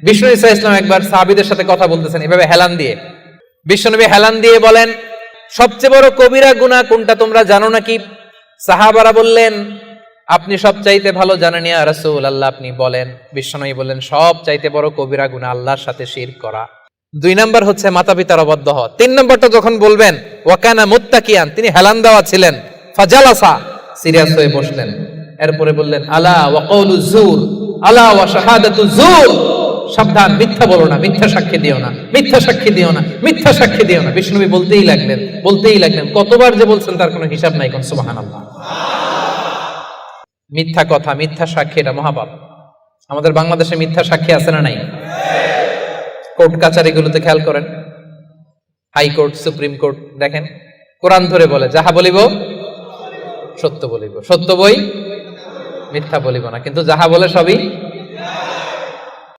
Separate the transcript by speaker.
Speaker 1: বিষ্ণু ইসা ইসলাম একবার সাহাবীদের সাথে কথা বলতেছেন এভাবে হেলান দিয়ে। বিশ্বনবী হেলান দিয়ে বলেন, সবচেয়ে বড় কবিরা গুনাহ কোনটা তোমরা জানো নাকি? সাহাবারা বললেন, আপনি সবচাইতে ভালো জানেন ইয়া রাসূলুল্লাহ, আপনি বলেন। বিশ্বনবী বললেন, সবচাইতে বড় কবিরা গুনাহ আল্লাহর সাথে শিরক করা। 2 নাম্বার হচ্ছে মাতা পিতার অবাধ্য হওয়া। 3 নাম্বারটা যখন বলবেন, ওয়া কানা মুত্তাকিয়ান, তিনি হেলান দেওয়া ছিলেন, ফাজালাসা, সিরিয়াস হয়ে বসলেন। এরপরে বললেন, আলা ওয়া কাউলু যুর, আলা ওয়া শাহাদাতু যুর, সাবধান, মিথ্যা বলো না, মিথ্যা সাক্ষী দিও না, মিথ্যা সাক্ষী দিও না, মিথ্যা সাক্ষী দিও না। বিষ্ণুবী বলতেই লাগলেন, কতবার যে বলছেন তার কোনো হিসাব নাই। কোন সুবহানাল্লাহ। মিথ্যা কথা, মিথ্যা সাক্ষী, এটা মহাপাপ। আমাদের বাংলাদেশে মিথ্যা সাক্ষী আছে না নাই? কোর্ট কাচারিগুলোতে খেয়াল করেন, হাইকোর্ট, সুপ্রিম কোর্ট, দেখেন কোরআন ধরে বলে, যাহা বলিব সত্য বলিব, সত্য বই মিথ্যা বলিব না, কিন্তু যাহা বলে সবই